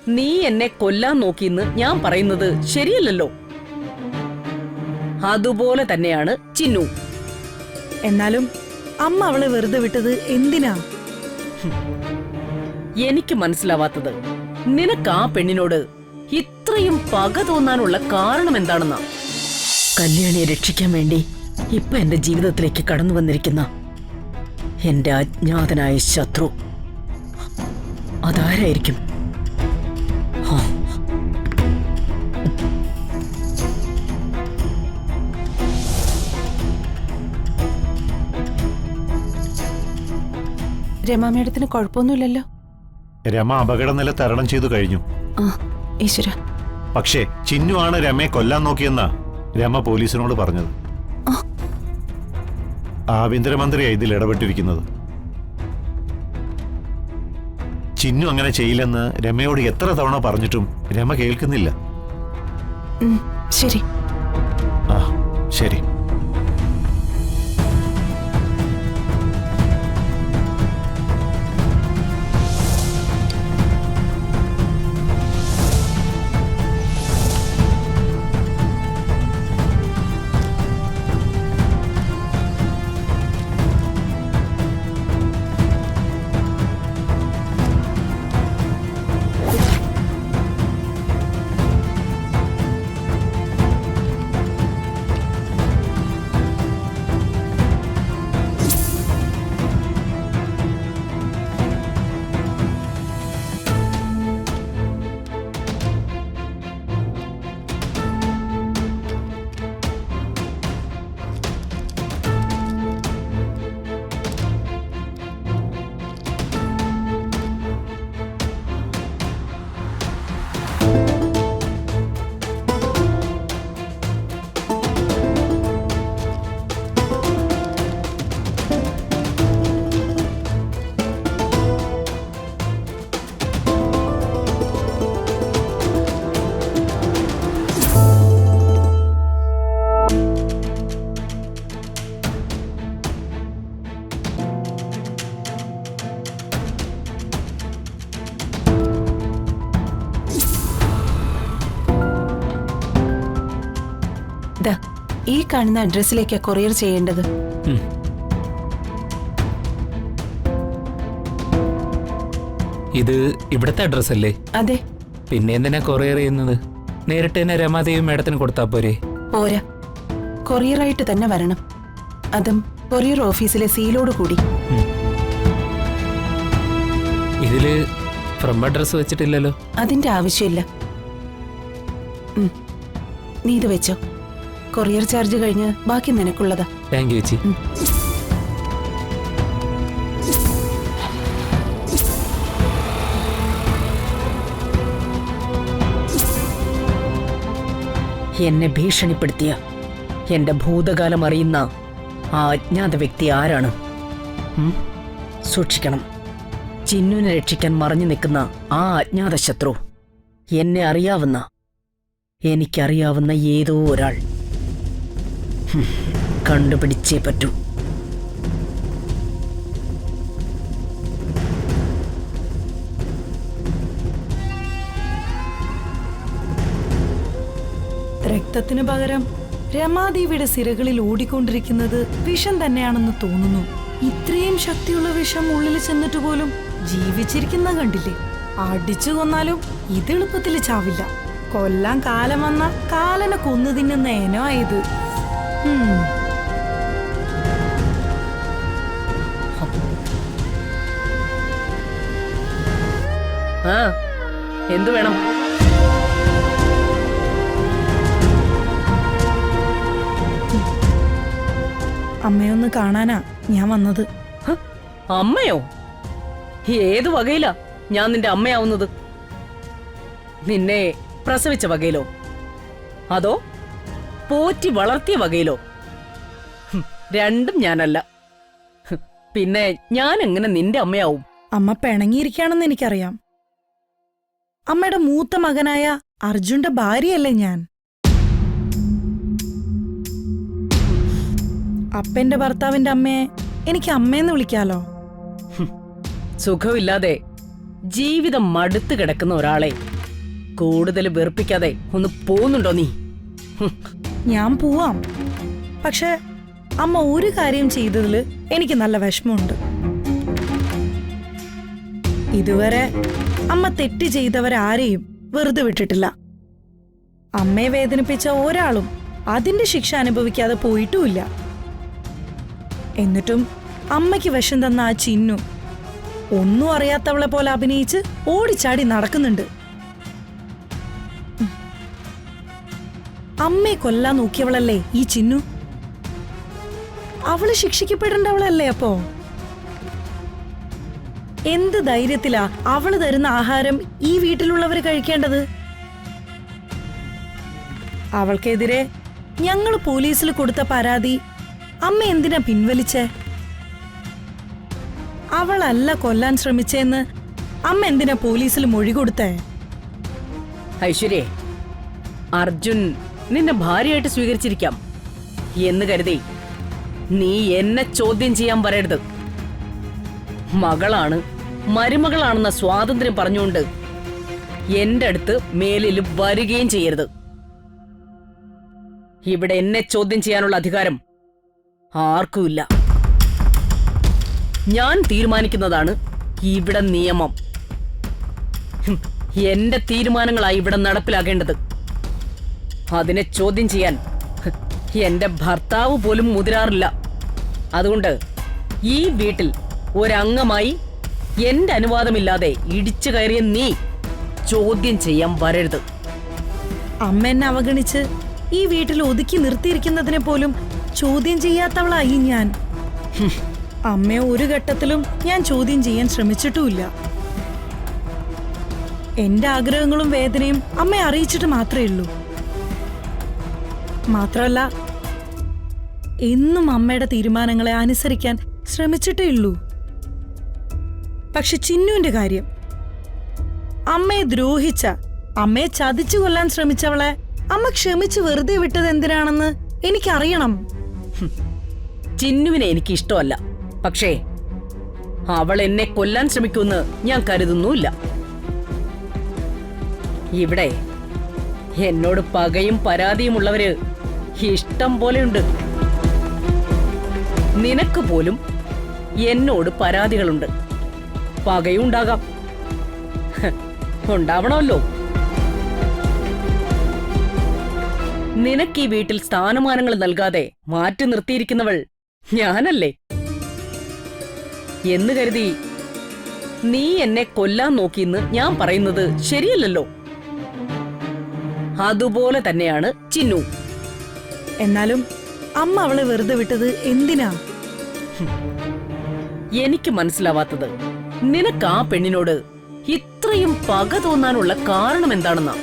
നീ എന്നെ കൊല്ലാൻ നോക്കിയെന്ന് ഞാൻ പറയുന്നത് ശരിയല്ലല്ലോ. അതുപോലെ തന്നെയാണ് ചിന്നു. എന്നാലും അമ്മ അവളെ വെറുതെ വിട്ടത് എന്തിനാ? എനിക്ക് മനസ്സിലാവാത്തത് നിനക്ക് ആ പെണ്ണിനോട് ഇത്രയും പക തോന്നാനുള്ള കാരണം എന്താണെന്നാ. കല്യാണിയെ രക്ഷിക്കാൻ വേണ്ടി ഇപ്പൊ എന്റെ ജീവിതത്തിലേക്ക് കടന്നു വന്നിരിക്കുന്ന എന്റെ അജ്ഞാതനായ ശത്രു അതാരായിരിക്കും? രമാ മേഡത്തിന് കുഴപ്പമൊന്നുമില്ലല്ലോ? രമ അപകടനില തരണം ചെയ്തു കഴിഞ്ഞു. ഈശ്വര. പക്ഷേ ചിന്നു ആണ് രമയെ കൊല്ലാൻ നോക്കിയെന്നാ രമ പോലീസിനോട് പറഞ്ഞത്. ആഭ്യന്തരമന്ത്രിയായി ഇതിൽ ഇടപെട്ടിരിക്കുന്നത്. ചിന്നു അങ്ങനെ ചെയ്യില്ലെന്ന് രമയോട് എത്ര തവണ പറഞ്ഞിട്ടും രമ കേൾക്കുന്നില്ല. ശരി. ശരി. ഈ കാണുന്ന അഡ്രസ്സിലേക്കാ കൊറിയർ ചെയ്യേണ്ടത്. ഇത് ഇവിടത്തെ അഡ്രസ് അല്ലേ? അതെ. പിന്നെ എന്തിനാ കൊറിയർ ചെയ്യുന്നത്? നേരിട്ട് തന്നെ രമാദേവി മേഡത്തിന് കൊടുത്താ പോരെ? പോരാ, കൊറിയറായിട്ട് തന്നെ വരണം. അതും കൊറിയർ ഓഫീസിലെ സീലോട് കൂടി. ഇതില് ഫ്രം അഡ്രസ് വെച്ചിട്ടില്ലല്ലോ. അതിന്റെ ആവശ്യമില്ല. നീ ഇത് വെച്ചോ. കൊറിയർ ചാർജ് കഴിഞ്ഞ് ബാക്കി നിനക്കുള്ളതാ. താങ്ക് യു ചേച്ചി. എന്നെ ഭീഷണിപ്പെടുത്തിയ എന്റെ ഭൂതകാലം അറിയുന്ന ആ അജ്ഞാത വ്യക്തി ആരാണ്? സൂക്ഷിക്കണം. ചിന്നുവിനെ രക്ഷിക്കാൻ മറഞ്ഞു നിൽക്കുന്ന ആ അജ്ഞാത ശത്രു എനിക്കറിയാവുന്ന ഏതോ ഒരാൾ. കണ്ടുപിടിച്ചേ പറ്റൂ. രക്തത്തിന് പകരം രമാദേവിയുടെ സിരകളിൽ ഓടിക്കൊണ്ടിരിക്കുന്നത് വിഷം തന്നെയാണെന്ന് തോന്നുന്നു. ഇത്രയും ശക്തിയുള്ള വിഷം ഉള്ളിൽ ചെന്നിട്ട് പോലും ജീവിച്ചിരിക്കുന്ന കണ്ടില്ലേ? അടിച്ചു കൊന്നാലും ഇത് എളുപ്പത്തിൽ ചാവില്ല. കൊല്ലാൻ കാലം വന്ന കാലനെ കൊന്നു തിന്നുന്ന ഏനോ ആയത്. എന്തു വേണം? അമ്മയൊന്ന് കാണാനാ ഞാൻ വന്നത്. അമ്മയോ? ഏത് വകയിലാ ഞാൻ നിന്റെ അമ്മയാവുന്നത്? നിന്നെ പ്രസവിച്ച വകയിലോ അതോ പോറ്റി വളർത്തിയ വകയിലോ? രണ്ടും ഞാനല്ല. പിന്നെ ഞാൻ എങ്ങനെ നിന്റെ അമ്മയാവും? അമ്മ പിണങ്ങിയിരിക്കുകയാണെന്ന് എനിക്കറിയാം. അമ്മയുടെ മൂത്ത മകനായ അർജുന്റെ ഭാര്യയല്ലേ ഞാൻ. അപ്പന്റെ ഭർത്താവിന്റെ അമ്മയെ എനിക്ക് അമ്മയെന്ന് വിളിക്കാലോ. സുഖമില്ലാതെ ജീവിതം മടുത്തു കിടക്കുന്ന ഒരാളെ കൂടുതൽ വെറുപ്പിക്കാതെ ഒന്ന് പോകുന്നുണ്ടോ നീ? ഞാൻ പോവാം. പക്ഷെ അമ്മ ഒരു കാര്യം ചെയ്തതിൽ എനിക്ക് നല്ല വിഷമമുണ്ട്. ഇതുവരെ അമ്മ തെറ്റ് ചെയ്തവരാരെയും വെറുതെ വിട്ടിട്ടില്ല. അമ്മയെ വേദനിപ്പിച്ച ഒരാളും അതിന്റെ ശിക്ഷ അനുഭവിക്കാതെ പോയിട്ടുമില്ല. എന്നിട്ടും അമ്മയ്ക്ക് വിഷം തന്ന ആ ചിന്നു ഒന്നും അറിയാത്തവളെ പോലെ അഭിനയിച്ച് ഓടിച്ചാടി നടക്കുന്നുണ്ട്. അമ്മയെ കൊല്ലാൻ നോക്കിയവളല്ലേ ഈ ചിന്നു? അവള് ശിക്ഷിക്കപ്പെടേണ്ടവളല്ലേ അപ്പോ? എന്ത് ധൈര്യത്തിലാ അവള് തരുന്ന ആഹാരം ഈ വീട്ടിലുള്ളവര് കഴിക്കേണ്ടത്? അവൾക്കെതിരെ ഞങ്ങൾ പോലീസിൽ കൊടുത്ത പരാതി അമ്മ എന്തിനാ പിൻവലിച്ചേ? അവളല്ല കൊല്ലാൻ ശ്രമിച്ചെന്ന് അമ്മ എന്തിനാ പോലീസിൽ മൊഴി കൊടുത്തേ? ഐശ്വര്യേ, അർജുൻ നിന്നെ ഭാര്യയായിട്ട് സ്വീകരിച്ചിരിക്കാം എന്ന് കരുതി നീ എന്നെ ചോദ്യം ചെയ്യാൻ വരരുത്. മകളാണ്, മരുമകളാണെന്ന സ്വാതന്ത്ര്യം പറഞ്ഞുകൊണ്ട് എന്റെ അടുത്ത് മേലിൽ വരികയും ചെയ്യരുത്. ഇവിടെ എന്നെ ചോദ്യം ചെയ്യാനുള്ള അധികാരം ആർക്കുമില്ല. ഞാൻ തീരുമാനിക്കുന്നതാണ് ഇവിടെ നിയമം. എന്റെ തീരുമാനങ്ങളായി ഇവിടെ നടപ്പിലാക്കേണ്ടത്. അതിനെ ചോദ്യം ചെയ്യാൻ എന്റെ ഭർത്താവ് പോലും മുതിരാറില്ല. അതുകൊണ്ട് ഈ വീട്ടിൽ ഒരംഗമായി എന്റെ അനുവാദമില്ലാതെ ഇടിച്ചു കയറിയ നീ ചോദ്യം ചെയ്യാൻ വരരുത്. അമ്മ എന്നെ അവഗണിച്ച് ഈ വീട്ടിൽ ഒതുക്കി നിർത്തിയിരിക്കുന്നതിനെ പോലും ചോദ്യം ചെയ്യാത്തവളായി ഞാൻ. അമ്മയെ ഒരു ഘട്ടത്തിലും ഞാൻ ചോദ്യം ചെയ്യാൻ ശ്രമിച്ചിട്ടുമില്ല. എന്റെ ആഗ്രഹങ്ങളും വേദനയും അമ്മയെ അറിയിച്ചിട്ട് മാത്രമേ ഉള്ളൂ. മാത്രമല്ല, എന്നും അമ്മയുടെ തീരുമാനങ്ങളെ അനുസരിക്കാൻ ശ്രമിച്ചിട്ടേ ഉള്ളൂ. പക്ഷെ ചിന്നുവിന്റെ കാര്യം, അമ്മയെ ദ്രോഹിച്ച, അമ്മയെ ചതിച്ചു കൊല്ലാൻ ശ്രമിച്ചവളെ അമ്മ ക്ഷമിച്ച് വെറുതെ വിട്ടത് എന്തിനാണെന്ന് എനിക്കറിയണം. ചിന്നുവിനെ എനിക്ക് ഇഷ്ടമല്ല. പക്ഷേ അവൾ എന്നെ കൊല്ലാൻ ശ്രമിക്കുമെന്ന് ഞാൻ കരുതുന്നുമില്ല. ഇവിടെ എന്നോട് പകയും പരാതിയുമുള്ളവര് ഇഷ്ടം പോലെയുണ്ട്. നിനക്ക് പോലും എന്നോട് പരാതികളുണ്ട്. പകയുണ്ടാകാം, ഉണ്ടാവണമല്ലോ. നിനക്ക് ഈ വീട്ടിൽ സ്ഥാനമാനങ്ങൾ നൽകാതെ മാറ്റി നിർത്തിയിരിക്കുന്നവൾ ഞാനല്ലേ എന്ന് കരുതി നീ എന്നെ കൊല്ലാൻ നോക്കിയെന്ന് ഞാൻ പറയുന്നത് ശരിയല്ലല്ലോ. അതുപോലെ തന്നെയാണ് ചിന്നു. എന്നാലും അമ്മ അവളെ വെറുതെ വിട്ടത് എന്തിനാ? എനിക്ക് മനസ്സിലാവാത്തത് നിനക്ക് ആ പെണ്ണിനോട് ഇത്രയും പക തോന്നാനുള്ള കാരണം എന്താണെന്നാ.